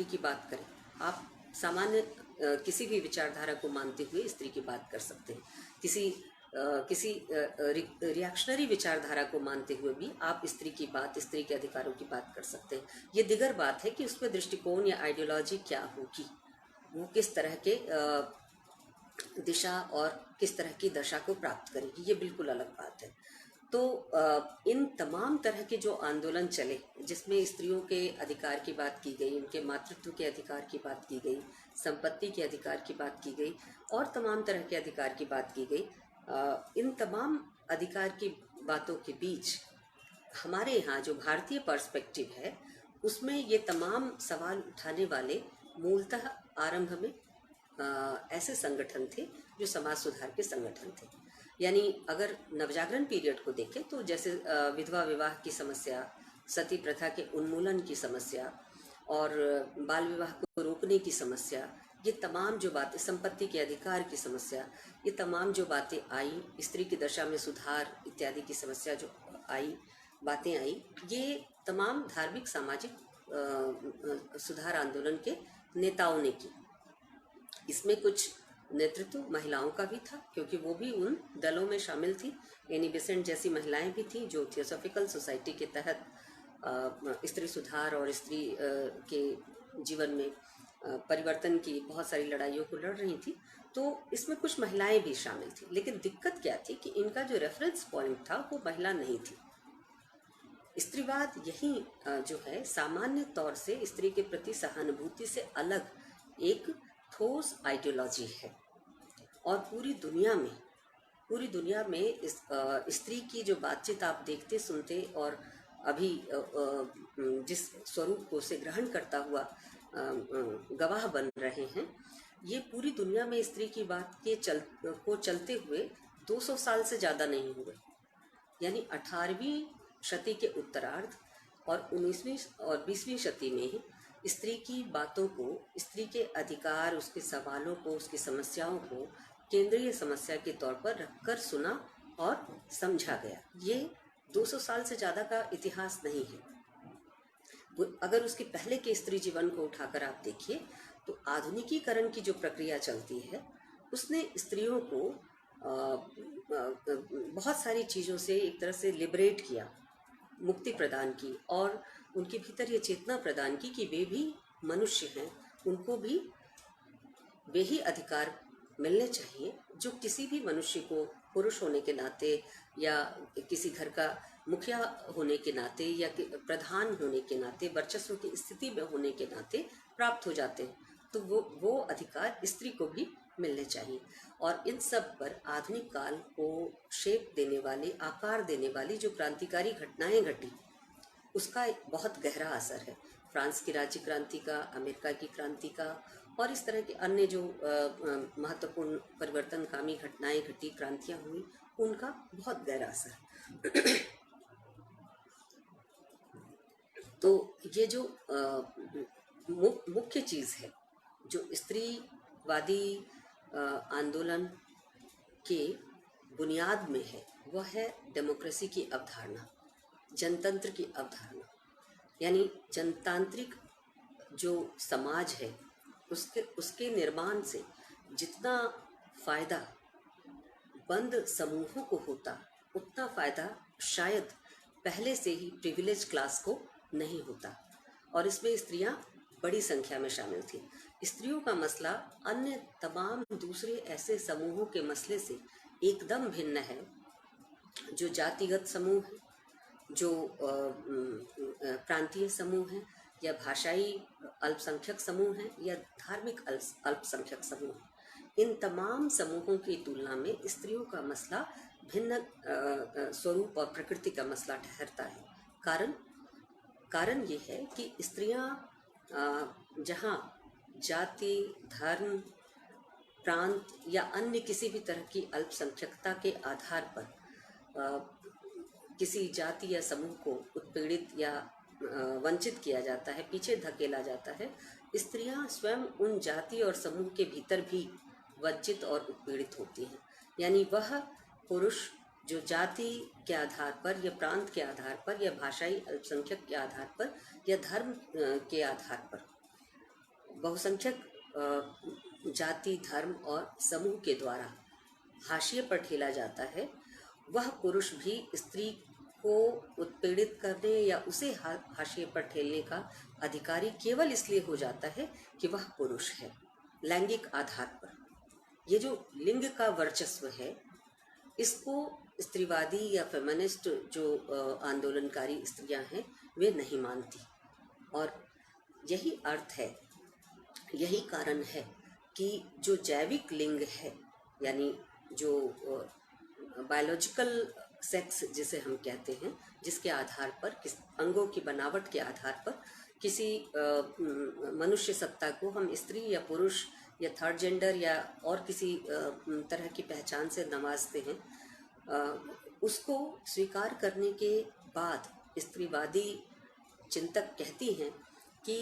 स्त्री की बात करें, आप सामान्य किसी भी विचारधारा को मानते हुए स्त्री की बात कर सकते हैं। किसी रिएक्शनरी विचारधारा को मानते हुए भी आप स्त्री की बात, स्त्री के अधिकारों की बात कर सकते हैं। ये दिगर बात है कि उसमें दृष्टिकोण या आइडियोलॉजी क्या होगी, वो किस तरह के दिशा और किस तरह की दशा को प्राप्त करेगी, ये बिल्कुल अलग बात है। तो इन तमाम तरह के जो आंदोलन चले, जिसमें स्त्रियों के अधिकार की बात की गई, उनके मातृत्व के अधिकार की बात की गई, संपत्ति के अधिकार की बात की गई और तमाम तरह के अधिकार की बात की गई, इन तमाम अधिकार की बातों के बीच हमारे यहाँ जो भारतीय पर्सपेक्टिव है, उसमें ये तमाम सवाल उठाने वाले मूलतः आरंभ में ऐसे संगठन थे जो समाज सुधार के संगठन थे। यानी अगर नवजागरण पीरियड को देखें तो जैसे विधवा विवाह की समस्या, सती प्रथा के उन्मूलन की समस्या और बाल विवाह को रोकने की समस्या, ये तमाम जो बातें, संपत्ति के अधिकार की समस्या, ये तमाम जो बातें आई, स्त्री की दशा में सुधार इत्यादि की समस्या जो आई, बातें आई, ये तमाम धार्मिक सामाजिक सुधार आंदोलन के नेताओं ने की। इसमें कुछ नेतृत्व महिलाओं का भी था, क्योंकि वो भी उन दलों में शामिल थी। एनी बेसेंट जैसी महिलाएं भी थीं जो थियोसॉफिकल सोसाइटी के तहत स्त्री सुधार और स्त्री के जीवन में परिवर्तन की बहुत सारी लड़ाइयों को लड़ रही थी। तो इसमें कुछ महिलाएं भी शामिल थी, लेकिन दिक्कत क्या थी कि इनका जो रेफरेंस पॉइंट था वो महिला नहीं थी। स्त्रीवाद यही जो है सामान्य तौर से स्त्री के प्रति सहानुभूति से अलग एक ठोस आइडियोलॉजी है। और पूरी दुनिया में इस स्त्री की जो बातचीत आप देखते सुनते और अभी जिस स्वरूप को से ग्रहण करता हुआ गवाह बन रहे हैं, ये पूरी दुनिया में स्त्री की बात के चलते हुए 200 साल से ज़्यादा नहीं हुए। यानी 18वीं शती के उत्तरार्ध और 19वीं और 20वीं शती में स्त्री की बातों को, स्त्री के अधिकार, उसके सवालों को, उसकी समस्याओं को केंद्रीय समस्या के तौर पर रखकर सुना और समझा गया। ये 200 साल से ज़्यादा का इतिहास नहीं है। अगर उसके पहले के स्त्री जीवन को उठाकर आप देखिए तो आधुनिकीकरण की जो प्रक्रिया चलती है उसने स्त्रियों को बहुत सारी चीज़ों से एक तरह से लिबरेट किया, मुक्ति प्रदान की और उनके भीतर ये चेतना प्रदान की कि वे भी मनुष्य हैं, उनको भी वे ही अधिकार मिलने चाहिए जो किसी भी मनुष्य को पुरुष होने के नाते या किसी घर का मुखिया होने के नाते या प्रधान होने के नाते, वर्चस्व की स्थिति में होने के नाते प्राप्त हो जाते हैं। तो वो अधिकार स्त्री को भी मिलने चाहिए। और इन सब पर आधुनिक काल को शेप देने वाली, आकार देने वाली जो क्रांतिकारी घटनाएं घटी, उसका एक बहुत गहरा असर है। फ्रांस की राज्य क्रांति का, अमेरिका की क्रांति का और इस तरह के अन्य जो महत्वपूर्ण परिवर्तनकामी घटनाएं घटी, क्रांतियां हुई, उनका बहुत गहरा असर। तो ये जो मुख्य चीज़ है जो स्त्रीवादी आंदोलन के बुनियाद में है, वह है डेमोक्रेसी की अवधारणा, जनतंत्र की अवधारणा। यानी जनतांत्रिक जो समाज है उसके निर्माण से जितना फायदा बंद समूहों को होता, उतना फायदा शायद पहले से ही प्रिविलेज क्लास को नहीं होता। और इसमें स्त्रियां बड़ी संख्या में शामिल थी। स्त्रियों का मसला अन्य तमाम दूसरे ऐसे समूहों के मसले से एकदम भिन्न है, जो जातिगत समूह है, जो प्रांतीय समूह है या भाषाई अल्पसंख्यक समूह है या धार्मिक अल्पसंख्यक समूह है। इन तमाम समूहों की तुलना में स्त्रियों का मसला भिन्न स्वरूप और प्रकृति का मसला ठहरता है। कारण ये है कि स्त्रियां जहाँ जाति, धर्म, प्रांत या अन्य किसी भी तरह की अल्पसंख्यकता के आधार पर किसी जाति या समूह को उत्पीड़ित या वंचित किया जाता है, पीछे धकेला जाता है, स्त्रियां स्वयं उन जाति और समूह के भीतर भी वंचित और उत्पीड़ित होती हैं। यानी वह पुरुष जो जाति के आधार पर या प्रांत के आधार पर या भाषाई अल्पसंख्यक के आधार पर या धर्म के आधार पर बहुसंख्यक जाति, धर्म और समूह के द्वारा हाशिए पर ठेला जाता है, वह पुरुष भी स्त्री को उत्पीड़ित करने या उसे हाशिए पर ठेलने का अधिकारी केवल इसलिए हो जाता है कि वह पुरुष है। लैंगिक आधार पर ये जो लिंग का वर्चस्व है, इसको स्त्रीवादी या फेमिनिस्ट जो आंदोलनकारी स्त्रियां हैं वे नहीं मानती। और यही अर्थ है, यही कारण है कि जो जैविक लिंग है, यानी जो बायोलॉजिकल सेक्स जिसे हम कहते हैं, जिसके आधार पर किस अंगों की बनावट के आधार पर किसी मनुष्य सत्ता को हम स्त्री या पुरुष या थर्ड जेंडर या और किसी तरह की पहचान से नवाजते हैं, उसको स्वीकार करने के बाद स्त्रीवादी चिंतक कहती हैं कि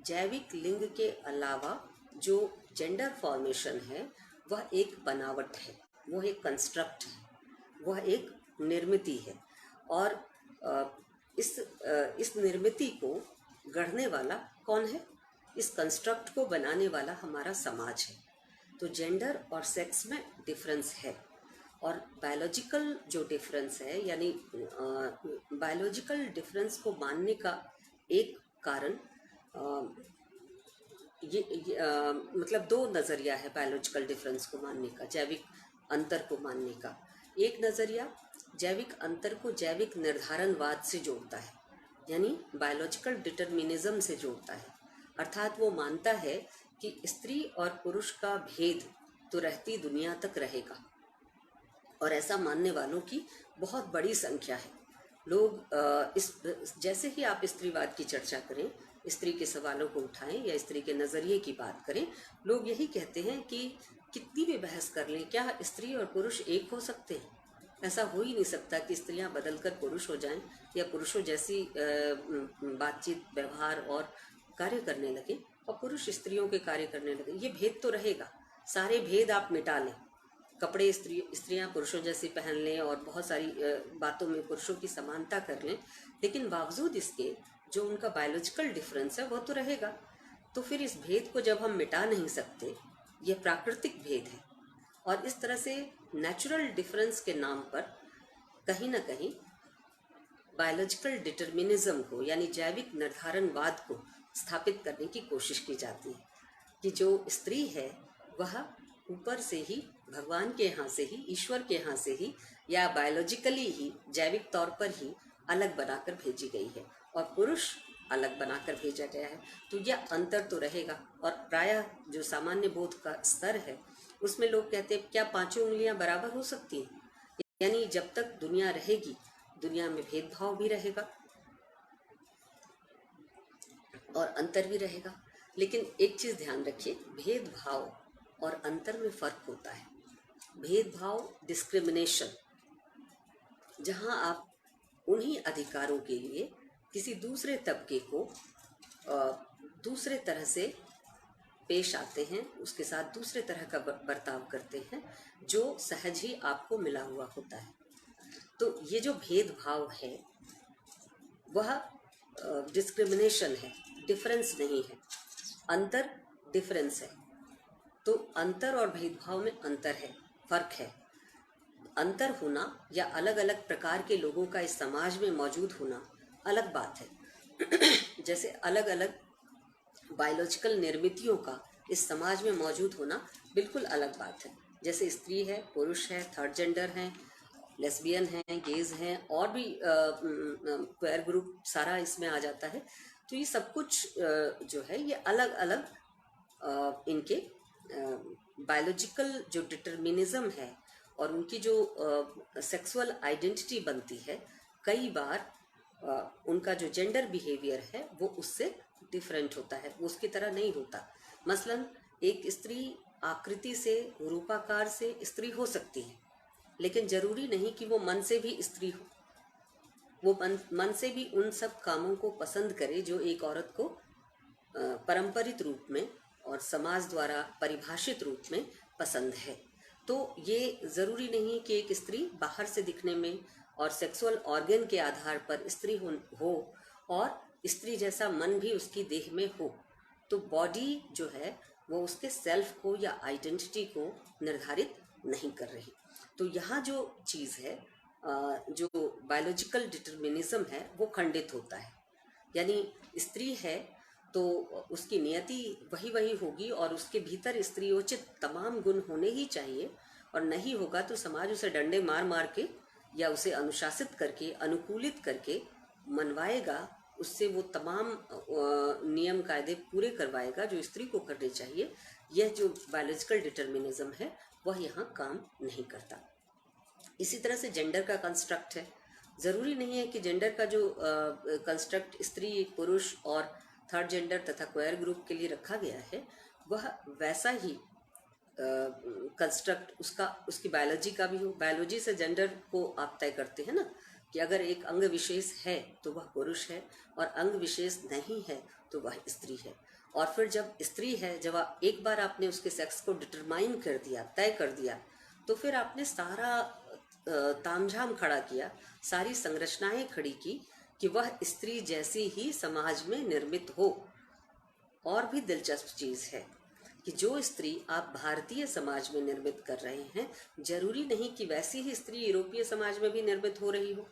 जैविक लिंग के अलावा जो जेंडर फॉर्मेशन है वह एक बनावट है, वह एक कंस्ट्रक्ट है, वह एक निर्मिति है। और इस निर्मिति को गढ़ने वाला कौन है? इस कंस्ट्रक्ट को बनाने वाला हमारा समाज है। तो जेंडर और सेक्स में डिफरेंस है, और बायोलॉजिकल जो डिफरेंस है, यानी बायोलॉजिकल डिफरेंस को मानने का एक कारण मतलब दो नज़रिया है बायोलॉजिकल डिफरेंस को मानने का, जैविक अंतर को मानने का। एक नज़रिया जैविक अंतर को जैविक निर्धारणवाद से जोड़ता है, यानी बायोलॉजिकल डिटर्मिनिज्म से जोड़ता है। अर्थात वो मानता है कि स्त्री और पुरुष का भेद तो रहती दुनिया तक रहेगा, और ऐसा मानने वालों की बहुत बड़ी संख्या है। लोग इस जैसे ही आप स्त्रीवाद की चर्चा करें, स्त्री के सवालों को उठाएं या स्त्री के नज़रिए की बात करें, लोग यही कहते हैं कि कितनी भी बहस कर लें, क्या स्त्री और पुरुष एक हो सकते हैं? ऐसा हो ही नहीं सकता कि स्त्रियां बदलकर पुरुष हो जाएं या पुरुषों जैसी बातचीत, व्यवहार और कार्य करने लगे और पुरुष स्त्रियों के कार्य करने लगे। ये भेद तो रहेगा, सारे भेद आप मिटा लें, कपड़े स्त्रियां पुरुषों जैसे पहन लें और बहुत सारी बातों में पुरुषों की समानता कर लें, लेकिन बावजूद इसके जो उनका बायोलॉजिकल डिफरेंस है वह तो रहेगा। तो फिर इस भेद को जब हम मिटा नहीं सकते, यह प्राकृतिक भेद है, और इस तरह से नेचुरल डिफरेंस के नाम पर कहीं ना कहीं बायोलॉजिकल डिटर्मिनिज्म को, यानी जैविक निर्धारणवाद को स्थापित करने की कोशिश की जाती है कि जो स्त्री है वह ऊपर से ही, भगवान के यहाँ से ही, ईश्वर के यहाँ से ही, या बायोलॉजिकली ही, जैविक तौर पर ही अलग बनाकर भेजी गई है, और पुरुष अलग बनाकर भेजा गया है। तो यह अंतर तो रहेगा। और प्रायः जो सामान्य बोध का स्तर है उसमें लोग कहते हैं क्या पांचों उंगलियां बराबर हो सकती हैं? यानी जब तक दुनिया रहेगी, दुनिया में भेदभाव भी रहेगा और अंतर भी रहेगा। लेकिन एक चीज़ ध्यान रखिए, भेदभाव और अंतर में फ़र्क होता है। भेदभाव, डिस्क्रिमिनेशन, जहां आप उन्हीं अधिकारों के लिए किसी दूसरे तबके को दूसरे तरह से पेश आते हैं, उसके साथ दूसरे तरह का बर्ताव करते हैं जो सहज ही आपको मिला हुआ होता है। तो ये जो भेदभाव है वह डिस्क्रिमिनेशन है, डिफरेंस नहीं है। अंतर डिफरेंस है। तो अंतर और भेदभाव में अंतर है, फर्क है। अंतर होना या अलग अलग प्रकार के लोगों का इस समाज में मौजूद होना अलग बात है। जैसे अलग अलग बायोलॉजिकल निर्मितियों का इस समाज में मौजूद होना बिल्कुल अलग बात है। जैसे स्त्री है, पुरुष है, थर्ड जेंडर हैं, लेस्बियन हैं, गेज हैं, और भी क्वेयर ग्रुप सारा इसमें आ जाता है। तो ये सब कुछ जो है ये अलग अलग इनके बायोलॉजिकल जो डिटर्मिनिज्म है और उनकी जो सेक्सुअल आइडेंटिटी बनती है, कई बार उनका जो जेंडर बिहेवियर है वो उससे डिफरेंट होता है, वो उसकी तरह नहीं होता। मसलन एक स्त्री आकृति से, रूपाकार से स्त्री हो सकती है, लेकिन जरूरी नहीं कि वो मन से भी स्त्री हो। वो मन से भी उन सब कामों को पसंद करे जो एक औरत को पारंपरिक रूप में और समाज द्वारा परिभाषित रूप में पसंद है। तो ये ज़रूरी नहीं कि एक स्त्री बाहर से दिखने में और सेक्सुअल ऑर्गन के आधार पर स्त्री हो और स्त्री जैसा मन भी उसकी देह में हो। तो बॉडी जो है वो उसके सेल्फ को या आइडेंटिटी को निर्धारित नहीं कर रही। तो यहाँ जो चीज़ है, जो बायोलॉजिकल डिटर्मिनिज्म है वो खंडित होता है। यानी स्त्री है तो उसकी नियति वही वही होगी और उसके भीतर स्त्रीयोचित तमाम गुण होने ही चाहिए, और नहीं होगा तो समाज उसे डंडे मार मार के या उसे अनुशासित करके अनुकूलित करके मनवाएगा, उससे वो तमाम नियम कायदे पूरे करवाएगा जो स्त्री को करने चाहिए। यह जो बायोलॉजिकल डिटर्मिनिज्म है वह यहाँ काम नहीं करता। इसी तरह से जेंडर का कंस्ट्रक्ट है। ज़रूरी नहीं है कि जेंडर का जो कंस्ट्रक्ट स्त्री पुरुष और थर्ड जेंडर तथा क्वेयर ग्रुप के लिए रखा गया है वह वैसा ही कंस्ट्रक्ट उसकी बायोलॉजी का भी हो। बायोलॉजी से जेंडर को आप तय करते हैं ना, कि अगर एक अंग विशेष है तो वह पुरुष है और अंग विशेष नहीं है तो वह स्त्री है। और फिर जब स्त्री है, जब एक बार आपने उसके सेक्स को डिटरमाइन कर दिया, तय कर दिया, तो फिर आपने सारा तामझाम खड़ा किया, सारी संरचनाएं खड़ी की कि वह स्त्री जैसी ही समाज में निर्मित हो। और भी दिलचस्प चीज़ है कि जो स्त्री आप भारतीय समाज में निर्मित कर रहे हैं, जरूरी नहीं कि वैसी ही स्त्री यूरोपीय समाज में भी निर्मित हो रही हो।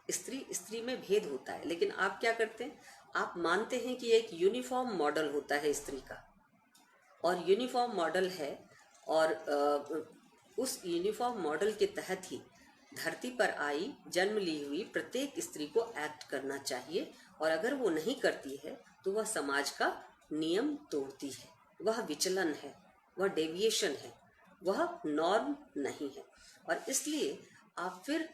स्त्री में भेद होता है, लेकिन आप क्या करते हैं, आप मानते हैं कि एक यूनिफॉर्म मॉडल होता है स्त्री का, और यूनिफॉर्म मॉडल है, और उस यूनिफॉर्म मॉडल के तहत ही धरती पर आई जन्म ली हुई प्रत्येक स्त्री को एक्ट करना चाहिए, और अगर वो नहीं करती है तो वह समाज का नियम तोड़ती है, वह विचलन है, वह डेविएशन है, वह नॉर्म नहीं है। और इसलिए आप फिर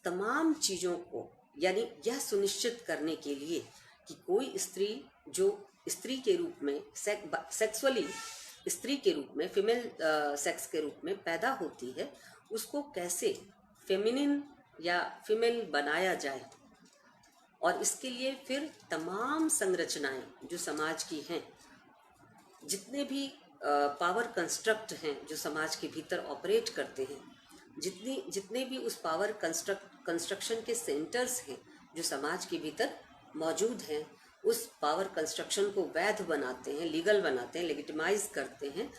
तमाम चीज़ों को, यानी यह सुनिश्चित करने के लिए कि कोई स्त्री जो स्त्री के रूप में सेक्सुअली स्त्री के रूप में, फीमेल सेक्स के रूप में पैदा होती है, उसको कैसे फेमिनिन या फीमेल बनाया जाए। और इसके लिए फिर तमाम संरचनाएं जो समाज की हैं, जितने भी पावर कंस्ट्रक्ट हैं जो समाज के भीतर ऑपरेट करते हैं, जितने भी उस पावर कंस्ट्रक्शन के सेंटर्स हैं जो समाज के भीतर मौजूद हैं, उस पावर कंस्ट्रक्शन को वैध बनाते हैं, लीगल बनाते हैं, लेगिटिमाइज करते हैं,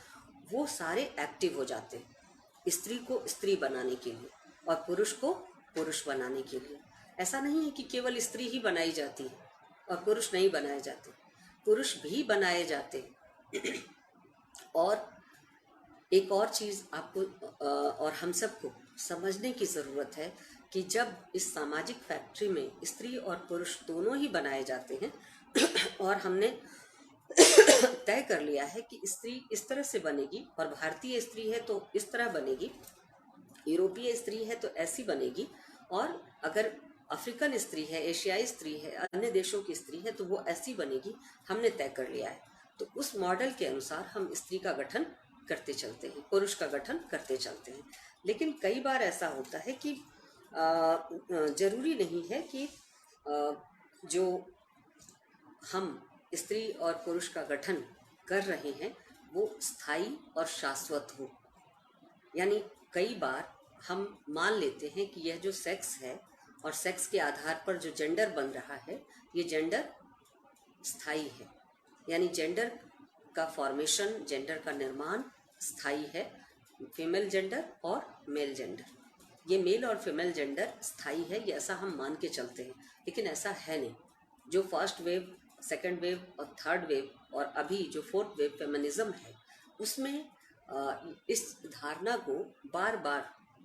वो सारे एक्टिव हो जाते हैं स्त्री को स्त्री बनाने के लिए और पुरुष को पुरुष बनाने के लिए। ऐसा नहीं है कि केवल स्त्री ही बनाई जाती है और पुरुष नहीं बनाए जाते, पुरुष भी बनाए जाते हैं। और एक और चीज़ आपको और हम सबको समझने की ज़रूरत है कि जब इस सामाजिक फैक्ट्री में स्त्री और पुरुष दोनों ही बनाए जाते हैं और हमने तय कर लिया है कि स्त्री इस तरह से बनेगी और भारतीय स्त्री है तो इस तरह बनेगी, यूरोपीय स्त्री है तो ऐसी बनेगी, और अगर अफ्रीकन स्त्री है, एशियाई स्त्री है, अन्य देशों की स्त्री है तो वो ऐसी बनेगी, हमने तय कर लिया है। तो उस मॉडल के अनुसार हम स्त्री का गठन करते चलते हैं, पुरुष का गठन करते चलते हैं। लेकिन कई बार ऐसा होता है कि जरूरी नहीं है कि जो हम स्त्री और पुरुष का गठन कर रहे हैं वो स्थायी और शाश्वत हो। यानी कई बार हम मान लेते हैं कि यह जो सेक्स है और सेक्स के आधार पर जो जेंडर बन रहा है, ये जेंडर स्थायी है, यानी जेंडर का फॉर्मेशन, जेंडर का निर्माण स्थायी है, फीमेल जेंडर और मेल जेंडर, ये मेल और फीमेल जेंडर स्थायी है, ये ऐसा हम मान के चलते हैं। लेकिन ऐसा है नहीं। जो फर्स्ट वेव, सेकंड वेव और थर्ड वेव और अभी जो फोर्थ वेव फेमिनिज्म है, उसमें इस धारणा को बार बार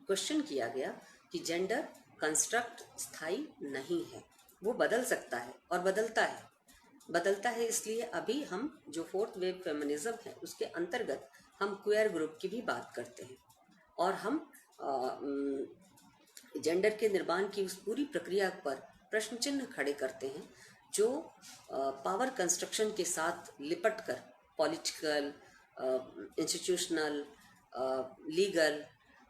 क्वेश्चन किया गया कि जेंडर कंस्ट्रक्ट स्थायी नहीं है, वो बदल सकता है और बदलता है। इसलिए अभी हम जो फोर्थ वेव फेमिनिज्म है उसके अंतर्गत हम क्वेयर ग्रुप की भी बात करते हैं और हम जेंडर के निर्माण की उस पूरी प्रक्रिया पर प्रश्न चिन्ह खड़े करते हैं जो पावर कंस्ट्रक्शन के साथ लिपट कर पॉलिटिकल, इंस्टीट्यूशनल, लीगल,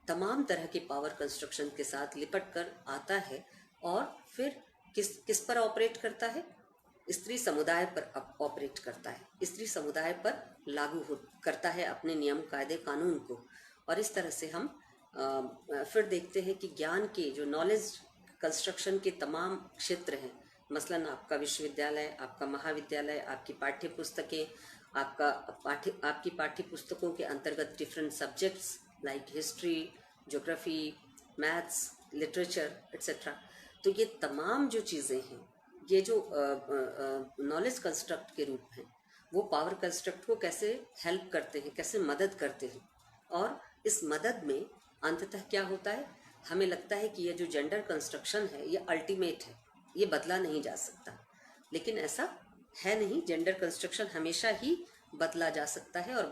तमाम तरह के पावर कंस्ट्रक्शन के साथ लिपट कर आता है और फिर किस पर ऑपरेट करता है, स्त्री समुदाय पर ऑपरेट करता है, स्त्री समुदाय पर लागू करता है अपने नियम कायदे कानून को। और इस तरह से हम फिर देखते हैं कि ज्ञान के जो नॉलेज कंस्ट्रक्शन के तमाम क्षेत्र हैं, मसलन आपका विश्वविद्यालय, आपका महाविद्यालय, आपकी पाठ्य पुस्तकें, आपकी पाठ्य पुस्तकों के अंतर्गत different subjects like history, geography, maths, literature etcetera. तो ये तमाम जो चीज़ें हैं, ये जो नॉलेज कंस्ट्रक्ट के रूप हैं, वो पावर कंस्ट्रक्ट को कैसे हेल्प करते हैं, कैसे मदद करते हैं। और इस मदद में अंततः क्या होता है, हमें लगता है कि ये जो जेंडर कंस्ट्रक्शन है ये अल्टीमेट है, ये बदला नहीं जा सकता, लेकिन ऐसा है नहीं। जेंडर कंस्ट्रक्शन हमेशा ही बदला जा सकता है, और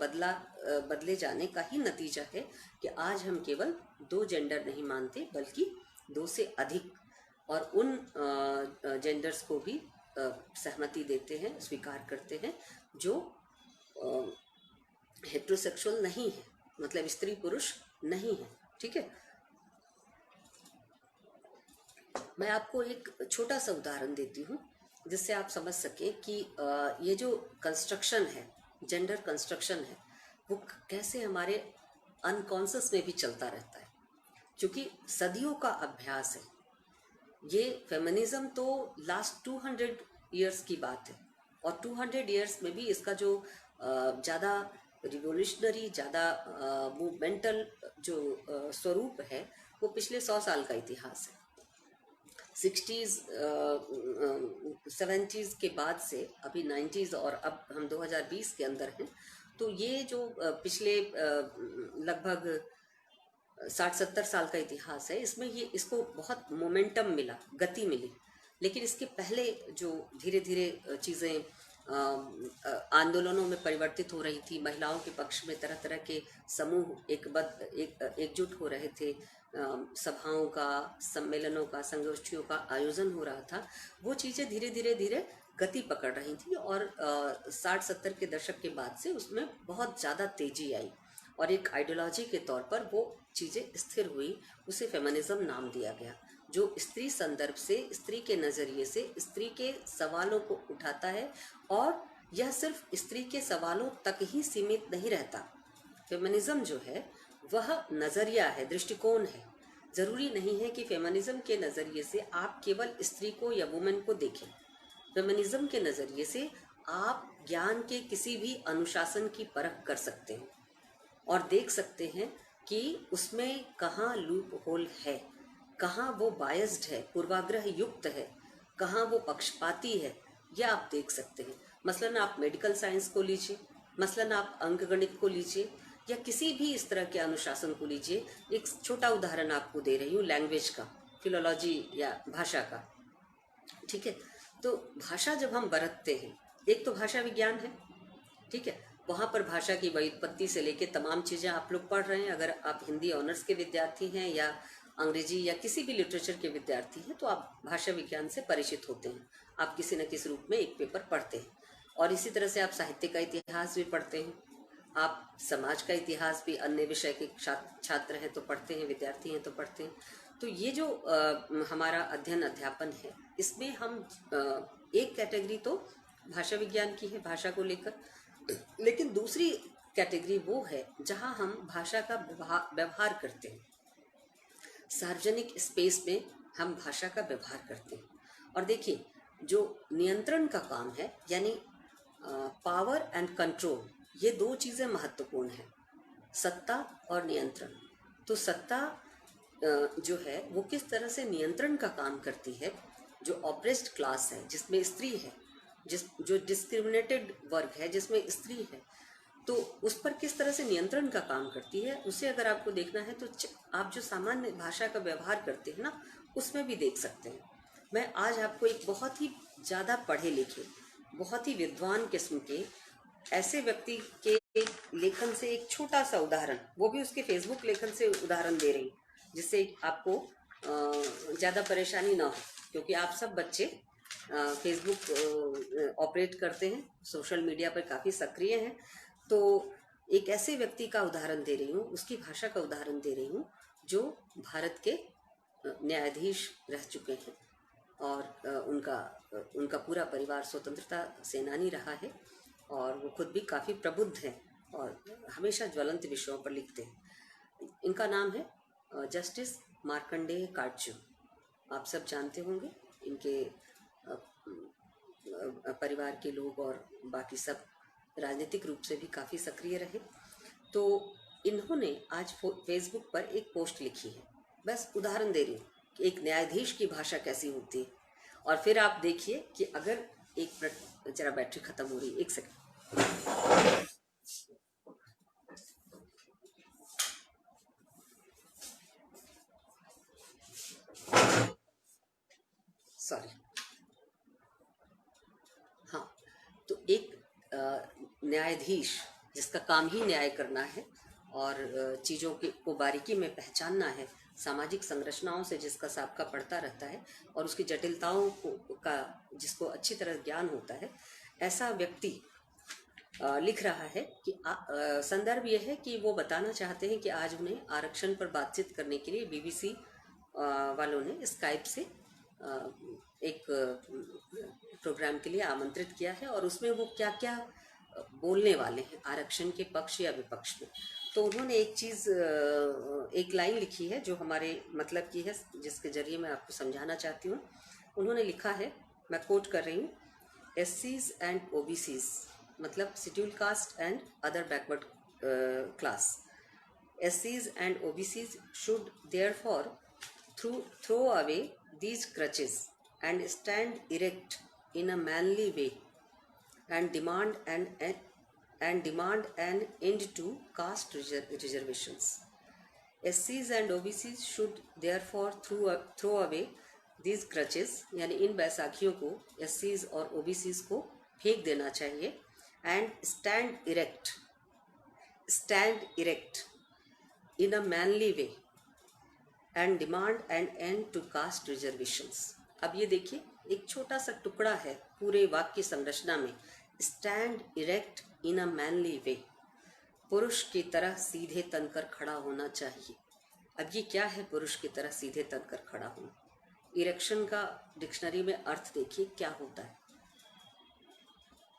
बदले जाने का ही नतीजा है कि आज हम केवल 2 जेंडर नहीं मानते, बल्कि 2 से अधिक, और उन जेंडर्स को भी सहमति देते हैं, स्वीकार करते हैं, जो हेट्रोसेक्सुअल नहीं है, मतलब स्त्री पुरुष नहीं है। ठीक है, मैं आपको एक छोटा सा उदाहरण देती हूँ जिससे आप समझ सकें कि ये जो कंस्ट्रक्शन है, जेंडर कंस्ट्रक्शन है, वो कैसे हमारे अनकॉन्शियस में भी चलता रहता है, क्योंकि सदियों का अभ्यास है। ये फेमिनिज्म तो लास्ट 200 ईयर्स की बात है, और 200 ईयर्स में भी इसका जो ज़्यादा रिवोल्यूशनरी, ज़्यादा मूवमेंटल जो स्वरूप है, वो पिछले 100 साल का इतिहास है। 60s 70s के बाद से अभी 90s, और अब हम 2020 के अंदर हैं। तो ये जो पिछले लगभग 60-70 साल का इतिहास है, इसमें ये इसको बहुत मोमेंटम मिला, गति मिली। लेकिन इसके पहले जो धीरे धीरे चीज़ें आंदोलनों में परिवर्तित हो रही थी, महिलाओं के पक्ष में तरह तरह के समूह एकजुट हो रहे थे, सभाओं का, सम्मेलनों का, संगोष्ठियों का आयोजन हो रहा था, वो चीज़ें धीरे धीरे गति पकड़ रही थी। और 60-70 के दशक के बाद से उसमें बहुत ज़्यादा तेजी आई, और एक आइडियोलॉजी के तौर पर वो चीज़ें स्थिर हुई। उसे फेमिनिज्म नाम दिया गया, जो स्त्री संदर्भ से, स्त्री के नज़रिए से स्त्री के सवालों को उठाता है, और यह सिर्फ स्त्री के सवालों तक ही सीमित नहीं रहता। फेमिनिज्म जो है वह नज़रिया है, दृष्टिकोण है। ज़रूरी नहीं है कि फेमिनिज्म के नज़रिए से आप केवल स्त्री को या वुमेन को देखें। फेमिनिज्म के नज़रिए से आप ज्ञान के किसी भी अनुशासन की परख कर सकते हैं, और देख सकते हैं कि उसमें कहाँ लूप होल है, कहाँ वो बायस्ड है, पूर्वाग्रह युक्त है, कहाँ वो पक्षपाती है, यह आप देख सकते हैं। मसलन आप मेडिकल साइंस को लीजिए, मसलन आप अंकगणित को लीजिए, या किसी भी इस तरह के अनुशासन को लीजिए। एक छोटा उदाहरण आपको दे रही हूँ लैंग्वेज का, फिलोलॉजी या भाषा का। ठीक है, तो भाषा जब हम बरतते हैं, एक तो भाषा विज्ञान है, ठीक है, वहाँ पर भाषा की व्युत्पत्ति से लेके तमाम चीज़ें आप लोग पढ़ रहे हैं। अगर आप हिंदी ऑनर्स के विद्यार्थी हैं या अंग्रेजी या किसी भी लिटरेचर के विद्यार्थी हैं, तो आप भाषा विज्ञान से परिचित होते हैं, आप किसी न किसी रूप में एक पेपर पढ़ते हैं। और इसी तरह से आप साहित्य का इतिहास भी पढ़ते हैं, आप समाज का इतिहास भी, अन्य विषय के छात्र हैं तो पढ़ते हैं, विद्यार्थी हैं तो पढ़ते हैं। तो ये जो हमारा अध्ययन अध्यापन है, इसमें हम एक कैटेगरी तो भाषा विज्ञान की है, भाषा को लेकर, लेकिन दूसरी कैटेगरी वो है जहाँ हम भाषा का व्यवहार करते हैं, सार्वजनिक स्पेस में हम भाषा का व्यवहार करते हैं। और देखिए, जो नियंत्रण का काम है, यानी पावर एंड कंट्रोल, ये 2 चीज़ें महत्वपूर्ण हैं, सत्ता और नियंत्रण। तो सत्ता जो है वो किस तरह से नियंत्रण का काम करती है, जो ऑप्रेस्ड क्लास है, जिसमें स्त्री है, जो डिस्क्रिमिनेटेड वर्ग है, जिसमें स्त्री है, तो उस पर किस तरह से नियंत्रण का काम करती है, उसे अगर आपको देखना है तो आप जो सामान्य भाषा का व्यवहार करते हैं ना, उसमें भी देख सकते हैं। मैं आज आपको एक बहुत ही ज़्यादा पढ़े लिखे, बहुत ही विद्वान किस्म के ऐसे व्यक्ति के लेखन से एक छोटा सा उदाहरण, वो भी उसके फेसबुक लेखन से उदाहरण दे रही, जिससे आपको ज़्यादा परेशानी ना हो, क्योंकि आप सब बच्चे फेसबुक ऑपरेट करते हैं, सोशल मीडिया पर काफ़ी सक्रिय हैं। तो एक ऐसे व्यक्ति का उदाहरण दे रही हूँ, उसकी भाषा का उदाहरण दे रही हूँ, जो भारत के न्यायाधीश रह चुके हैं, और उनका पूरा परिवार स्वतंत्रता सेनानी रहा है, और वो खुद भी काफ़ी प्रबुद्ध हैं और हमेशा ज्वलंत विषयों पर लिखते हैं। इनका नाम है जस्टिस मार्कंडेय काटजू। आप सब जानते होंगे, इनके परिवार के लोग और बाकी सब राजनीतिक रूप से भी काफ़ी सक्रिय रहे। तो इन्होंने आज फेसबुक पर एक पोस्ट लिखी है, बस उदाहरण दे रही हूँ कि एक न्यायाधीश की भाषा कैसी होती है। और फिर आप देखिए कि अगर जरा बैटरी खत्म हो रही है, एक सेकंड। सॉरी। हाँ, तो एक न्यायाधीश जिसका काम ही न्याय करना है और चीज़ों को बारीकी में पहचानना है, सामाजिक संरचनाओं से जिसका साबका पड़ता रहता है और उसकी जटिलताओं का जिसको अच्छी तरह ज्ञान होता है, ऐसा व्यक्ति लिख रहा है कि संदर्भ यह है कि वो बताना चाहते हैं कि आज उन्हें आरक्षण पर बातचीत करने के लिए बीबीसी वालों ने स्काइप से एक प्रोग्राम के लिए आमंत्रित किया है और उसमें वो क्या क्या बोलने वाले हैं आरक्षण के पक्ष या विपक्ष में। तो उन्होंने एक चीज़, एक लाइन लिखी है जो हमारे मतलब की है, जिसके जरिए मैं आपको समझाना चाहती हूँ। उन्होंने लिखा है, मैं कोट कर रही हूँ, एससीज एंड ओबीसीज मतलब schedule caste and other backward class, SCs and OBCs should therefore throw away these crutches and stand erect in a manly way and demand an end to caste reservations. SCs and OBCs should therefore throw away these crutches, यानी इन बैसाखियों को SCs और OBCs को फेंक देना चाहिए, and stand erect in a manly way and demand an end to caste reservations. अब ये देखिए, एक छोटा सा टुकड़ा है पूरे वाक्य संरचना में, stand erect in a manly way, पुरुष की तरह सीधे तनकर खड़ा होना चाहिए। अब ये क्या है पुरुष की तरह सीधे तनकर खड़ा होना? इरेक्शन का डिक्शनरी में अर्थ देखिए क्या होता है।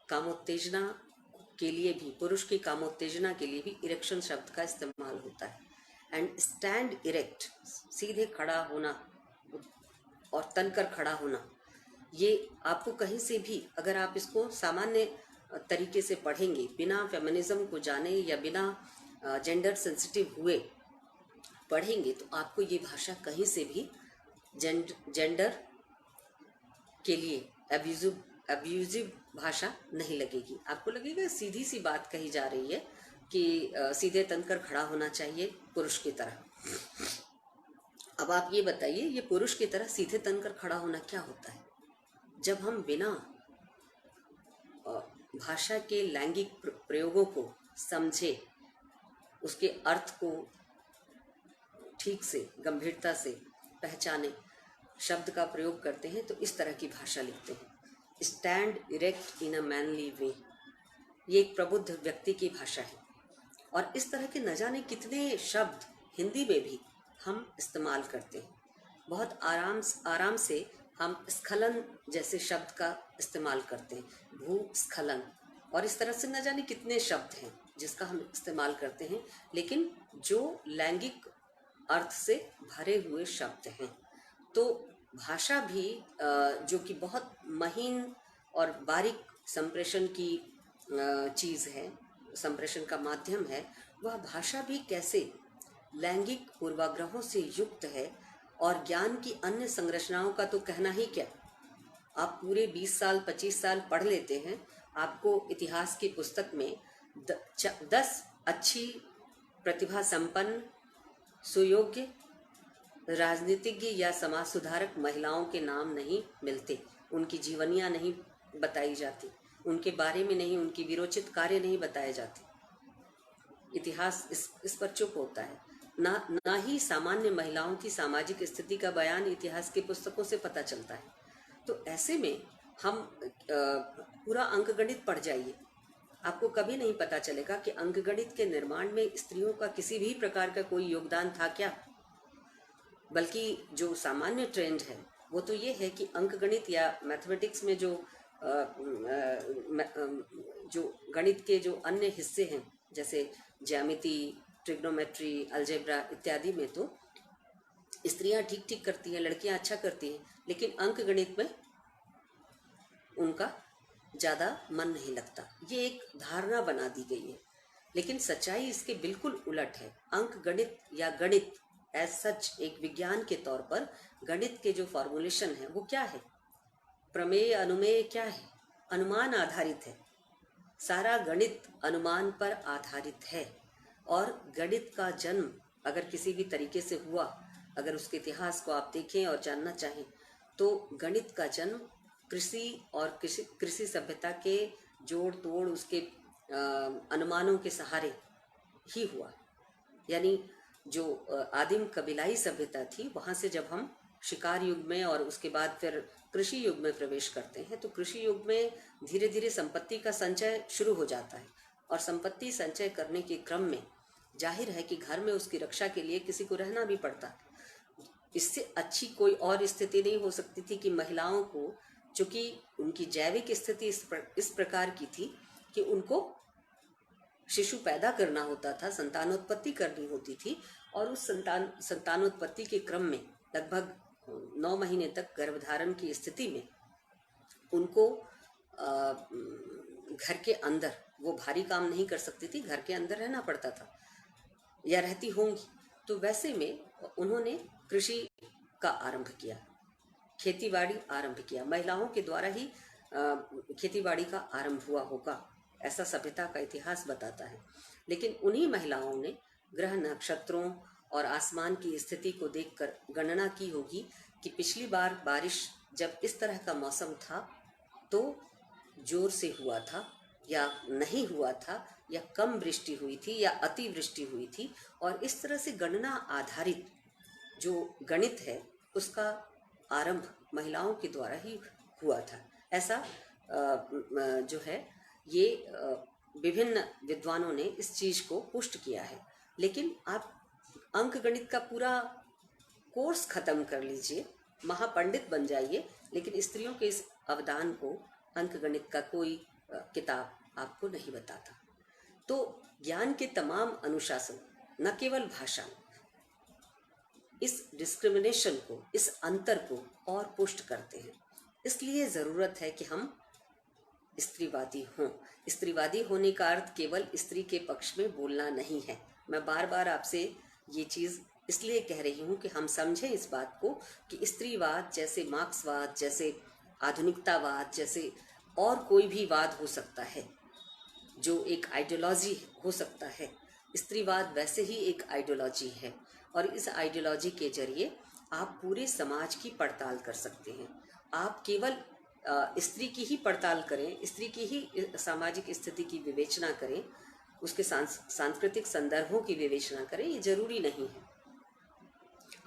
कामोत्तेजना के लिए भी, पुरुष की कामोत्तेजना के लिए भी इरेक्शन शब्द का इस्तेमाल होता है। एंड स्टैंड इरेक्ट, सीधे खड़ा होना और तनकर खड़ा होना, ये आपको कहीं से भी अगर आप इसको सामान्य तरीके से पढ़ेंगे, बिना फेमिनिज्म को जाने या बिना जेंडर सेंसिटिव हुए पढ़ेंगे, तो आपको ये भाषा कहीं से भी जेंडर के लिए अब्यूजिव भाषा नहीं लगेगी। आपको लगेगा सीधी सी बात कही जा रही है कि सीधे तनकर खड़ा होना चाहिए पुरुष की तरह। अब आप ये बताइए, ये पुरुष की तरह सीधे तनकर खड़ा होना क्या होता है? जब हम बिना भाषा के लैंगिक प्रयोगों को समझे, उसके अर्थ को ठीक से गंभीरता से पहचाने, शब्द का प्रयोग करते हैं, तो इस तरह की भाषा लिखते हैं। स्टैंड इरेक्ट इन अ मैनली वे, ये एक प्रबुद्ध व्यक्ति की भाषा है। और इस तरह के न जाने कितने शब्द हिंदी में भी हम इस्तेमाल करते हैं। बहुत आराम से हम स्खलन जैसे शब्द का इस्तेमाल करते हैं, भूस्खलन, और इस तरह से न जाने कितने शब्द हैं जिसका हम इस्तेमाल करते हैं, लेकिन जो लैंगिक अर्थ से भरे हुए शब्द हैं। तो भाषा भी जो कि बहुत महीन और बारीक संप्रेषण की चीज़ है, संप्रेषण का माध्यम है, वह भाषा भी कैसे लैंगिक पूर्वाग्रहों से युक्त है। और ज्ञान की अन्य संरचनाओं का तो कहना ही क्या। आप पूरे 20 साल 25 साल पढ़ लेते हैं, आपको इतिहास की पुस्तक में 10 अच्छी प्रतिभा संपन्न सुयोग्य राजनीतिज्ञ या समाज सुधारक महिलाओं के नाम नहीं मिलते, उनकी जीवनियाँ नहीं बताई जाती, उनके बारे में नहीं, उनकी विरोचित कार्य नहीं बताए जाते। इतिहास इस पर चुप होता है। ना ही सामान्य महिलाओं की सामाजिक स्थिति का बयान इतिहास की पुस्तकों से पता चलता है। तो ऐसे में हम पूरा अंकगणित पढ़ जाइए, आपको कभी नहीं पता चलेगा कि अंकगणित के निर्माण में स्त्रियों का किसी भी प्रकार का कोई योगदान था क्या। बल्कि जो सामान्य ट्रेंड है वो तो ये है कि अंकगणित या मैथमेटिक्स में जो गणित के जो अन्य हिस्से हैं, जैसे ज्यामिति, ट्रिग्नोमेट्री, अलजेब्रा इत्यादि में तो स्त्रियां ठीक करती हैं, लड़कियां अच्छा करती हैं, लेकिन अंकगणित में उनका ज़्यादा मन नहीं लगता। ये एक धारणा बना दी गई है, लेकिन सच्चाई इसके बिल्कुल उलट है। अंक गणित या गणित एज सच एक विज्ञान के तौर पर गणित के जो फॉर्मुलेशन है वो क्या है? प्रमेय अनुमेय क्या है? अनुमान आधारित है। सारा गणित अनुमान पर आधारित है। और गणित का जन्म अगर किसी भी तरीके से हुआ, अगर उसके इतिहास को आप देखें और जानना चाहें, तो गणित का जन्म कृषि और कृषि सभ्यता के जोड़ तोड़, उसके अनुमानों के सहारे ही हुआ। यानी जो आदिम कबीलाई सभ्यता थी, वहाँ से जब हम शिकार युग में और उसके बाद फिर कृषि युग में प्रवेश करते हैं, तो कृषि युग में धीरे धीरे संपत्ति का संचय शुरू हो जाता है। और संपत्ति संचय करने के क्रम में जाहिर है कि घर में उसकी रक्षा के लिए किसी को रहना भी पड़ता है। इससे अच्छी कोई और स्थिति नहीं हो सकती थी कि महिलाओं को, चूंकि उनकी जैविक स्थिति इस प्रकार की थी कि उनको शिशु पैदा करना होता था, संतानोत्पत्ति करनी होती थी, और उस संतानोत्पत्ति के क्रम में लगभग 9 महीने तक गर्भधारण की स्थिति में उनको घर के अंदर, वो भारी काम नहीं कर सकती थी, घर के अंदर रहना पड़ता था या रहती होंगी। तो वैसे में उन्होंने कृषि का आरंभ किया, खेतीबाड़ी आरंभ किया। महिलाओं के द्वारा ही खेतीबाड़ी का आरंभ हुआ होगा, ऐसा सभ्यता का इतिहास बताता है। लेकिन उन्हीं महिलाओं ने ग्रह नक्षत्रों और आसमान की स्थिति को देखकर गणना की होगी कि पिछली बार बारिश जब इस तरह का मौसम था तो जोर से हुआ था या नहीं हुआ था, या कम वृष्टि हुई थी या अति वृष्टि हुई थी। और इस तरह से गणना आधारित जो गणित है उसका आरंभ महिलाओं के द्वारा ही हुआ था। ऐसा जो है ये विभिन्न विद्वानों ने इस चीज़ को पुष्ट किया है। लेकिन आप अंक गणित का पूरा कोर्स खत्म कर लीजिए, महापंडित बन जाइए, लेकिन स्त्रियों के इस अवदान को अंक गणित का कोई किताब आपको नहीं बताता। तो ज्ञान के तमाम अनुशासन, न केवल भाषा, इस डिस्क्रिमिनेशन को, इस अंतर को और पुष्ट करते हैं। इसलिए ज़रूरत है कि हम स्त्रीवादी हों। स्त्रीवादी होने का अर्थ केवल स्त्री के पक्ष में बोलना नहीं है। मैं बार बार आपसे ये चीज़ इसलिए कह रही हूँ कि हम समझें इस बात को कि स्त्रीवाद जैसे मार्क्सवाद, जैसे आधुनिकतावाद, जैसे और कोई भी वाद हो सकता है जो एक आइडियोलॉजी हो सकता है, स्त्रीवाद वैसे ही एक आइडियोलॉजी है। और इस आइडियोलॉजी के जरिए आप पूरे समाज की पड़ताल कर सकते हैं। आप केवल स्त्री की ही पड़ताल करें, स्त्री की ही सामाजिक स्थिति की विवेचना करें, उसके सांस्कृतिक संदर्भों की विवेचना करें, ये जरूरी नहीं है।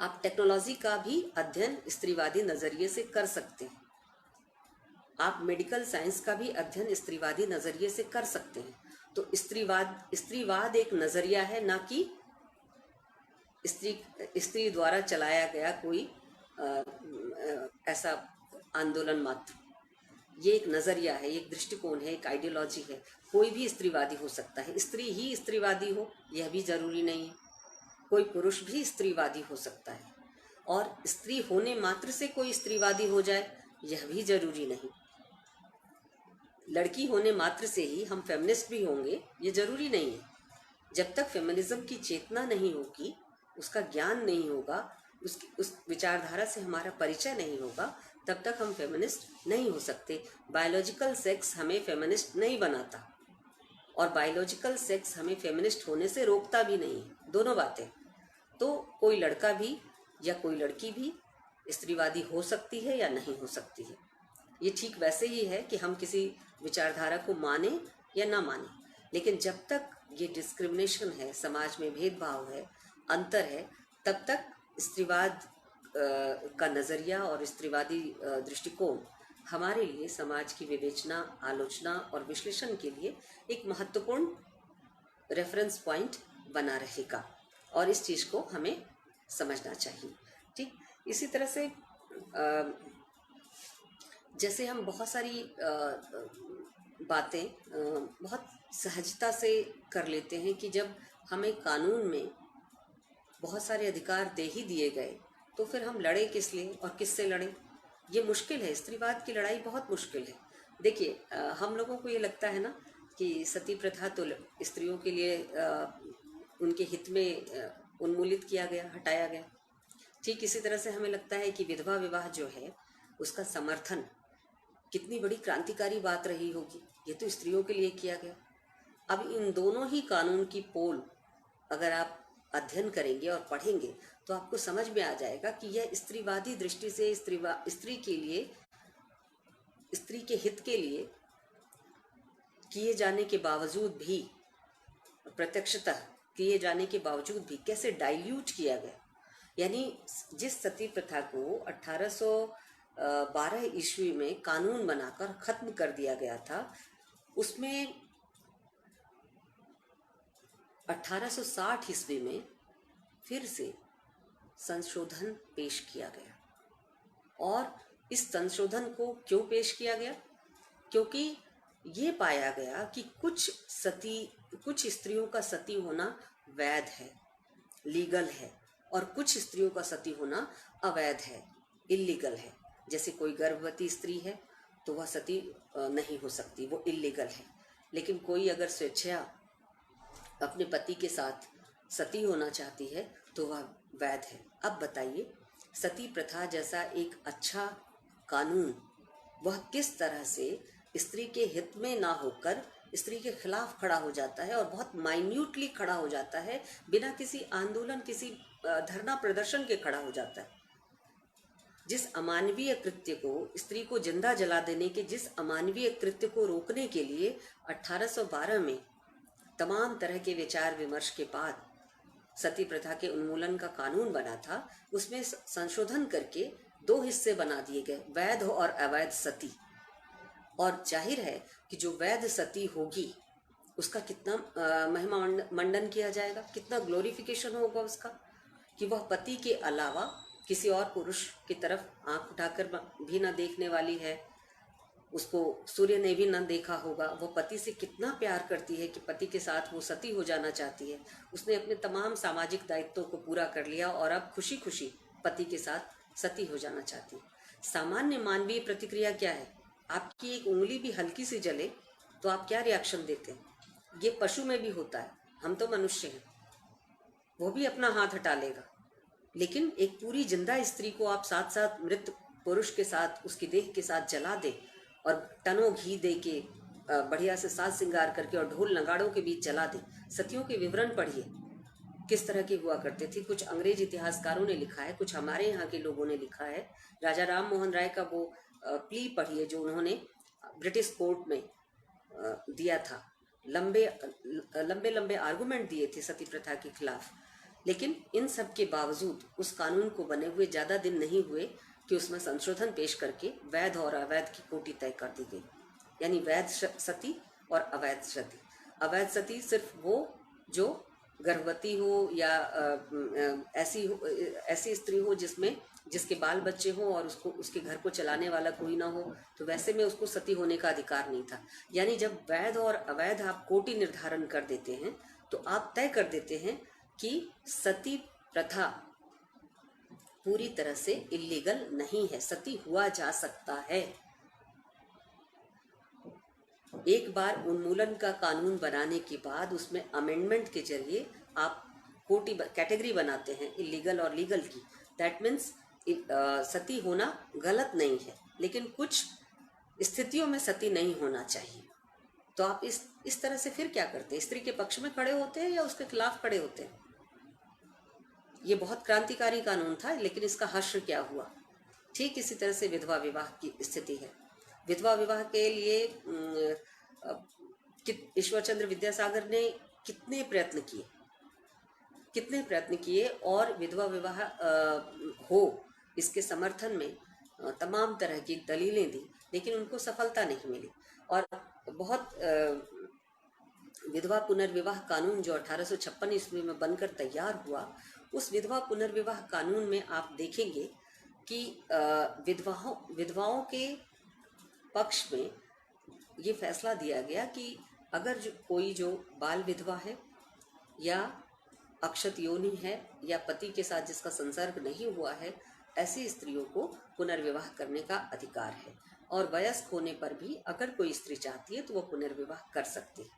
आप टेक्नोलॉजी का भी अध्ययन स्त्रीवादी नज़रिए से कर सकते हैं। आप मेडिकल साइंस का भी अध्ययन स्त्रीवादी नज़रिए से कर सकते हैं। तो स्त्रीवाद एक नज़रिया है, ना कि स्त्री द्वारा चलाया गया कोई ऐसा आंदोलन मात्र। ये एक नज़रिया है, एक दृष्टिकोण है, एक आइडियोलॉजी है। कोई भी स्त्रीवादी हो सकता है। स्त्री ही स्त्रीवादी हो यह भी जरूरी नहीं है। कोई पुरुष भी स्त्रीवादी हो सकता है, और स्त्री होने मात्र से कोई स्त्रीवादी हो जाए यह भी जरूरी नहीं। लड़की होने मात्र से ही हम फेमिनिस्ट भी होंगे ये जरूरी नहीं है। जब तक फेमिनिज्म की चेतना नहीं होगी, उसका ज्ञान नहीं होगा, उस विचारधारा से हमारा परिचय नहीं होगा, तब तक हम फेमिनिस्ट नहीं हो सकते। बायोलॉजिकल सेक्स हमें फेमिनिस्ट नहीं बनाता, और बायोलॉजिकल सेक्स हमें फेमिनिस्ट होने से रोकता भी नहीं है। दोनों बातें। तो कोई लड़का भी या कोई लड़की भी स्त्रीवादी हो सकती है या नहीं हो सकती है। ये ठीक वैसे ही है कि हम किसी विचारधारा को माने या ना माने, लेकिन जब तक ये डिस्क्रिमिनेशन है, समाज में भेदभाव है, अंतर है, तब तक स्त्रीवाद का नज़रिया और स्त्रीवादी दृष्टिकोण हमारे लिए समाज की विवेचना, आलोचना और विश्लेषण के लिए एक महत्वपूर्ण रेफरेंस पॉइंट बना रहेगा, और इस चीज़ को हमें समझना चाहिए। ठीक इसी तरह से जैसे हम बहुत सारी बातें बहुत सहजता से कर लेते हैं कि जब हमें कानून में बहुत सारे अधिकार दे ही दिए गए तो फिर हम लड़े किस लिए और किससे लड़े। ये मुश्किल है, स्त्रीवाद की लड़ाई बहुत मुश्किल है। देखिए, हम लोगों को ये लगता है ना कि सती प्रथा तो स्त्रियों के लिए उनके हित में उन्मूलित किया गया, हटाया गया। ठीक इसी तरह से हमें लगता है कि विधवा विवाह जो है उसका समर्थन कितनी बड़ी क्रांतिकारी बात रही होगी, ये तो स्त्रियों के लिए किया गया। अब इन दोनों ही कानून की पोल अगर आप अध्ययन करेंगे और पढ़ेंगे तो आपको समझ में आ जाएगा कि यह स्त्रीवादी दृष्टि से स्त्री के लिए, स्त्री के हित के लिए किए जाने के बावजूद भी, प्रत्यक्षतः किए जाने के बावजूद भी कैसे डाइल्यूट किया गया। यानी जिस सती प्रथा को 1812 ईस्वी में कानून बनाकर खत्म कर दिया गया था, उसमें 1860 ईस्वी में फिर से संशोधन पेश किया गया। और इस संशोधन को क्यों पेश किया गया? क्योंकि ये पाया गया कि कुछ स्त्रियों का सती होना वैध है, लीगल है, और कुछ स्त्रियों का सती होना अवैध है, इल्लीगल है। जैसे कोई गर्भवती स्त्री है तो वह सती नहीं हो सकती, वो इल्लीगल है। लेकिन कोई अगर स्वेच्छा अपने पति के साथ सती होना चाहती है तो वह वैध है। अब बताइए, सती प्रथा जैसा एक अच्छा कानून वह किस तरह से स्त्री के हित में ना होकर स्त्री के खिलाफ खड़ा हो जाता है, और बहुत माइन्यूटली खड़ा हो जाता है, बिना किसी आंदोलन, किसी धरना प्रदर्शन के खड़ा हो जाता है। जिस अमानवीय कृत्य को, स्त्री को जिंदा जला देने के जिस अमानवीय कृत्य को रोकने के लिए 1812 में तमाम तरह के विचार विमर्श के बाद सती प्रथा के उन्मूलन का कानून बना था, उसमें संशोधन करके दो हिस्से बना दिए गए, वैध और अवैध सती। और जाहिर है कि जो वैध सती होगी उसका कितना महिमा मंडन किया जाएगा, कितना ग्लोरिफिकेशन होगा उसका, कि वह पति के अलावा किसी और पुरुष की तरफ आंख उठाकर भी ना देखने वाली है, उसको सूर्य ने भी ना देखा होगा। वो पति से कितना प्यार करती है कि पति के साथ वो सती हो जाना चाहती है। उसने अपने तमाम सामाजिक दायित्वों को पूरा कर लिया और अब खुशी खुशी पति के साथ सती हो जाना चाहती है। सामान्य मानवीय प्रतिक्रिया क्या है? आपकी एक उंगली भी हल्की सी जले तो आप क्या रिएक्शन देते हैं? ये पशु में भी होता है, हम तो मनुष्य हैं, वो भी अपना हाथ हटा लेगा। लेकिन एक पूरी जिंदा स्त्री को आप साथ साथ मृत पुरुष के साथ, उसकी देह के साथ जला दे और टनों घी दे के बढ़िया से साज श्रृंगार करके और ढोल नगाड़ों के बीच जला दे। सतियों के विवरण पढ़िए किस तरह की हुआ करते थे। कुछ अंग्रेज इतिहासकारों ने लिखा है, कुछ हमारे यहाँ के लोगों ने लिखा है। राजा राम मोहन राय का वो प्ली पढ़िए जो उन्होंने ब्रिटिश कोर्ट में दिया था। लंबे लंबे लंबे आर्गुमेंट दिए थे सती प्रथा के खिलाफ। लेकिन इन सब के बावजूद उस कानून को बने हुए ज़्यादा दिन नहीं हुए कि उसमें संशोधन पेश करके वैध और अवैध की कोटि तय कर दी गई। यानी वैध सती और अवैध सती। अवैध सती सिर्फ वो जो गर्भवती हो या ऐसी स्त्री हो जिसके बाल बच्चे हो और उसको, उसके घर को चलाने वाला कोई ना हो, तो वैसे में उसको सती होने का अधिकार नहीं था। यानी जब वैध और अवैध आप कोटि निर्धारण कर देते हैं तो आप तय कर देते हैं कि सती प्रथा पूरी तरह से इलीगल नहीं है, सती हुआ जा सकता है। एक बार उन्मूलन का कानून बनाने के बाद उसमें अमेंडमेंट के जरिए आप कैटेगरी बनाते हैं इलीगल और लीगल की। दैट मीन्स सती होना गलत नहीं है, लेकिन कुछ स्थितियों में सती नहीं होना चाहिए। तो आप इस तरह से फिर क्या करते हैं? स्त्री के पक्ष में खड़े होते हैं या उसके खिलाफ खड़े होते हैं? ये बहुत क्रांतिकारी कानून था, लेकिन इसका हश्र क्या हुआ? ठीक इसी तरह से विधवा विवाह की स्थिति है। विधवा विवाह के लिए ईश्वरचंद्र विद्यासागर ने कितने प्रयत्न किए और विधवा विवाह हो इसके समर्थन में तमाम तरह की दलीलें दी, लेकिन उनको सफलता नहीं मिली। और बहुत विधवा पुनर्विवाह कानून जो 1856 ईस्वी में बनकर तैयार हुआ, उस विधवा पुनर्विवाह कानून में आप देखेंगे कि विधवाओं के पक्ष में ये फैसला दिया गया कि अगर कोई जो बाल विधवा है या अक्षत योनि है या पति के साथ जिसका संसर्ग नहीं हुआ है, ऐसी स्त्रियों को पुनर्विवाह करने का अधिकार है। और वयस्क होने पर भी अगर कोई स्त्री चाहती है तो वो पुनर्विवाह कर सकती है।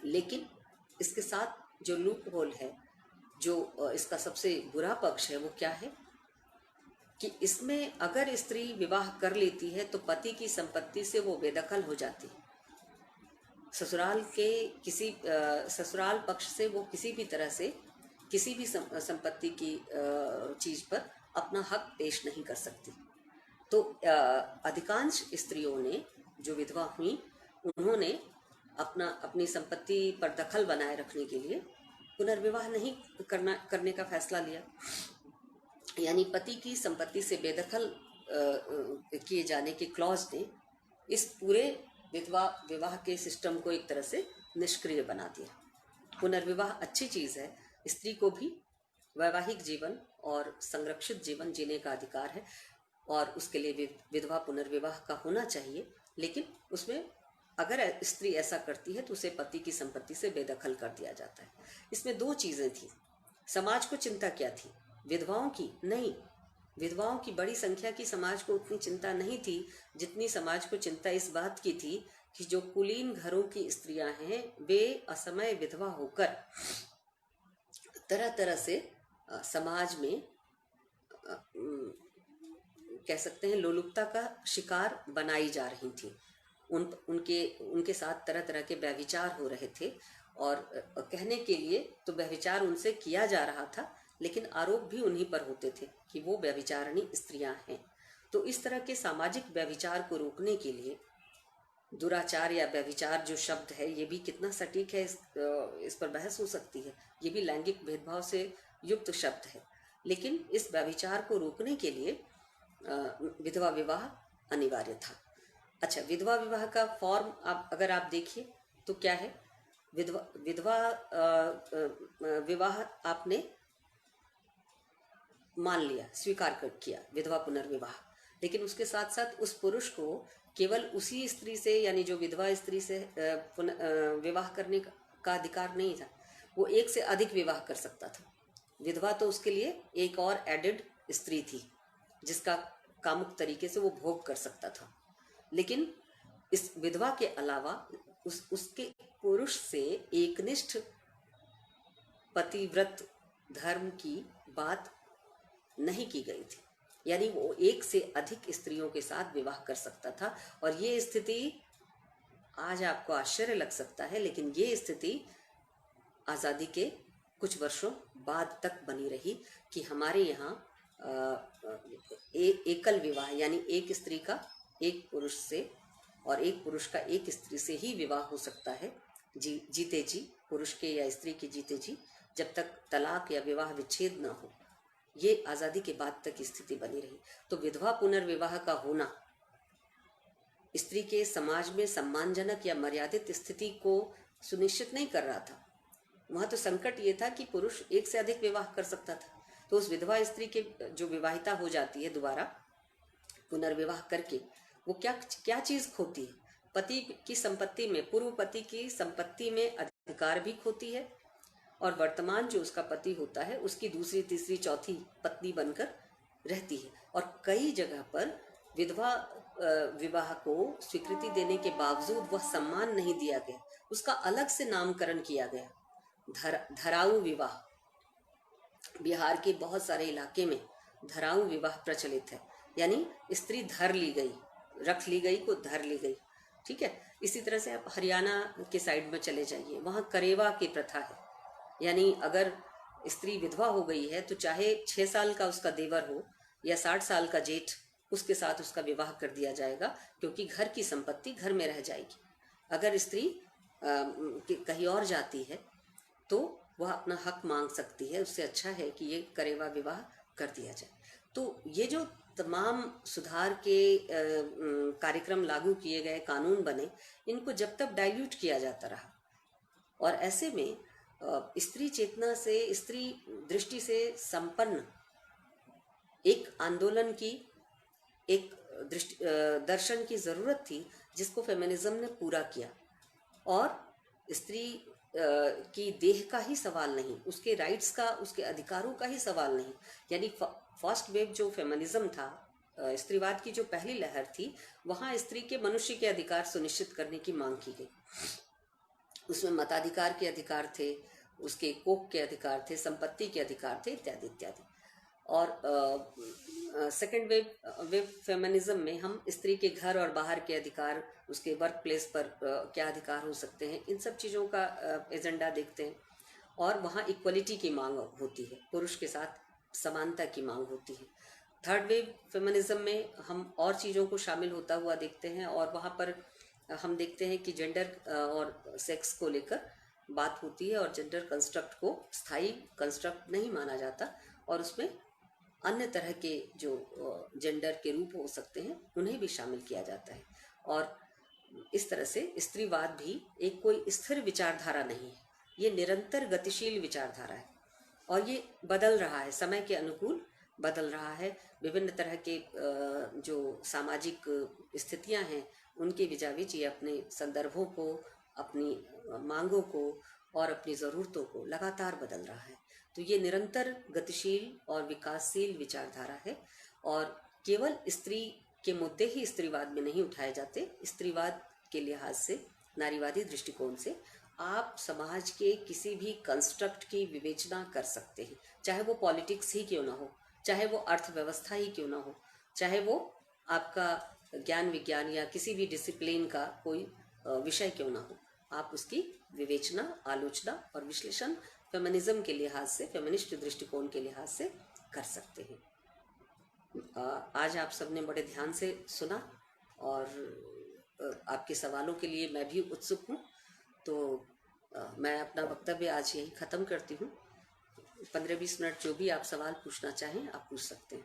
लेकिन इसके साथ जो लूप होल है, जो इसका सबसे बुरा पक्ष है, वो क्या है कि इसमें अगर स्त्री विवाह कर लेती है तो पति की संपत्ति से वो बेदखल हो जाती है। ससुराल के किसी ससुराल पक्ष से वो किसी भी तरह से किसी भी संपत्ति की चीज पर अपना हक पेश नहीं कर सकती। तो अधिकांश स्त्रियों ने जो विधवा हुई, उन्होंने अपनी संपत्ति पर दखल बनाए रखने के लिए पुनर्विवाह नहीं करने का फैसला लिया। यानी पति की संपत्ति से बेदखल किए जाने के क्लॉज ने इस पूरे विधवा विवाह के सिस्टम को एक तरह से निष्क्रिय बना दिया। पुनर्विवाह अच्छी चीज है, स्त्री को भी वैवाहिक जीवन और संरक्षित जीवन जीने का अधिकार है और उसके लिए विधवा पुनर्विवाह का होना चाहिए। लेकिन उसमें अगर स्त्री ऐसा करती है तो उसे पति की संपत्ति से बेदखल कर दिया जाता है। इसमें दो चीजें थी। समाज को चिंता क्या थी? विधवाओं की नहीं, विधवाओं की बड़ी संख्या की समाज को उतनी चिंता नहीं थी जितनी समाज को चिंता इस बात की थी कि जो कुलीन घरों की स्त्रियां हैं वे असमय विधवा होकर तरह तरह से समाज में कह सकते हैं लोलुपता का शिकार बनाई जा रही थी। उनके साथ तरह तरह के व्यभिचार हो रहे थे और कहने के लिए तो व्यभिचार उनसे किया जा रहा था, लेकिन आरोप भी उन्हीं पर होते थे कि वो व्यभिचारिणी स्त्रियां हैं। तो इस तरह के सामाजिक व्यभिचार को रोकने के लिए दुराचार या व्यभिचार जो शब्द है ये भी कितना सटीक है, इस पर बहस हो सकती है। ये भी लैंगिक भेदभाव से युक्त शब्द है, लेकिन इस व्यभिचार को रोकने के लिए विधवा विवाह अनिवार्य था। अच्छा, विधवा विवाह का फॉर्म अगर आप देखिए तो क्या है? विधवा विवाह आपने मान लिया, स्वीकार कर किया विधवा पुनर्विवाह, लेकिन उसके साथ साथ उस पुरुष को केवल उसी स्त्री से यानी जो विधवा स्त्री से विवाह करने का अधिकार नहीं था, वो एक से अधिक विवाह कर सकता था। विधवा तो उसके लिए एक और एडेड स्त्री थी जिसका कामुक तरीके से वो भोग कर सकता था। लेकिन इस विधवा के अलावा उसके पुरुष से एकनिष्ठ पतिव्रत धर्म की बात नहीं की गई थी, यानी वो एक से अधिक स्त्रियों के साथ विवाह कर सकता था। और ये स्थिति आज आपको आश्चर्य लग सकता है, लेकिन ये स्थिति आज़ादी के कुछ वर्षों बाद तक बनी रही कि हमारे यहाँ एकल विवाह यानी एक स्त्री का एक पुरुष से और एक पुरुष का एक स्त्री से ही विवाह हो सकता है जीते जी, पुरुष के या स्त्री के जीते जी, जब तक तलाक या विवाह विच्छेद न हो। ये आज़ादी के बाद तक स्थिति बनी रही। तो विधवा पुनर्विवाह का होना स्त्री के समाज में सम्मानजनक या मर्यादित स्थिति को सुनिश्चित नहीं कर रहा था। वहाँ तो संकट ये था कि पुरुष एक से अधिक विवाह कर सकता था। तो उस विधवा स्त्री के जो विवाहिता हो जाती है दोबारा पुनर्विवाह करके, वो क्या चीज खोती है? पति की संपत्ति में, पूर्व पति की संपत्ति में अधिकार भी खोती है और वर्तमान जो उसका पति होता है उसकी दूसरी तीसरी चौथी पत्नी बनकर रहती है। और कई जगह पर विधवा विवाह को स्वीकृति देने के बावजूद वह सम्मान नहीं दिया गया, उसका अलग से नामकरण किया गया। धराऊ विवाह, बिहार के बहुत सारे इलाके में धराऊ विवाह प्रचलित है, यानी स्त्री धर ली गई, रख ली गई को धर ली गई। ठीक है। इसी तरह से आप हरियाणा के साइड में चले जाइए, वहाँ करेवा की प्रथा है, यानी अगर स्त्री विधवा हो गई है तो चाहे 6 साल का उसका देवर हो या 60 साल का जेठ, उसके साथ उसका विवाह कर दिया जाएगा, क्योंकि घर की संपत्ति घर में रह जाएगी। अगर स्त्री कहीं और जाती है तो वह अपना हक मांग सकती है। उससे अच्छा है कि ये करेवा विवाह कर दिया जाए। तो ये जो तमाम सुधार के कार्यक्रम लागू किए गए, कानून बने, इनको जब तक डाइल्यूट किया जाता रहा और ऐसे में स्त्री चेतना से, स्त्री दृष्टि से संपन्न एक आंदोलन की, एक दर्शन की जरूरत थी जिसको फेमिनिज्म ने पूरा किया। और स्त्री की देह का ही सवाल नहीं, उसके राइट्स का, उसके अधिकारों का ही सवाल नहीं, यानी फर्स्ट वेव जो फेमिनिज्म था स्त्रीवाद की जो पहली लहर थी, वहाँ स्त्री के मनुष्य के अधिकार सुनिश्चित करने की मांग की गई। उसमें मताधिकार के अधिकार थे, उसके कोख के अधिकार थे, संपत्ति के अधिकार थे, इत्यादि इत्यादि। और सेकेंड वेव फेमिनिज्म में हम स्त्री के घर और बाहर के अधिकार, उसके वर्क प्लेस पर क्या अधिकार हो सकते हैं, इन सब चीज़ों का एजेंडा देखते हैं। और वहाँ इक्वलिटी की मांग होती है, पुरुष के साथ समानता की मांग होती है। थर्ड वेव फेमिनिज्म में हम और चीज़ों को शामिल होता हुआ देखते हैं, और वहाँ पर हम देखते हैं कि जेंडर और सेक्स को लेकर बात होती है, और जेंडर कंस्ट्रक्ट को स्थायी कंस्ट्रक्ट नहीं माना जाता, और उसमें अन्य तरह के जो जेंडर के रूप हो सकते हैं उन्हें भी शामिल किया जाता है। और इस तरह से स्त्रीवाद भी एक कोई स्थिर विचारधारा नहीं है, ये निरंतर गतिशील विचारधारा है, और ये बदल रहा है, समय के अनुकूल बदल रहा है। विभिन्न तरह के जो सामाजिक स्थितियां हैं उनके विजाविज ये अपने संदर्भों को, अपनी मांगों को और अपनी ज़रूरतों को लगातार बदल रहा है। तो ये निरंतर गतिशील और विकासशील विचारधारा है, और केवल स्त्री के मुद्दे ही स्त्रीवाद में नहीं उठाए जाते। स्त्रीवाद के लिहाज से, नारीवादी दृष्टिकोण से आप समाज के किसी भी कंस्ट्रक्ट की विवेचना कर सकते हैं, चाहे वो पॉलिटिक्स ही क्यों ना हो, चाहे वो अर्थव्यवस्था ही क्यों ना हो, चाहे वो आपका ज्ञान विज्ञान या किसी भी डिसिप्लिन का कोई विषय क्यों ना हो, आप उसकी विवेचना, आलोचना और विश्लेषण फेमिनिज्म के लिहाज से, फेमिनिस्ट दृष्टिकोण के लिहाज से कर सकते हैं। आज आप सबने बड़े ध्यान से सुना, और आपके सवालों के लिए मैं भी उत्सुक हूँ। तो मैं अपना वक्तव्य आज यहीं ख़त्म करती हूँ। 15-20 मिनट जो भी आप सवाल पूछना चाहें आप पूछ सकते हैं।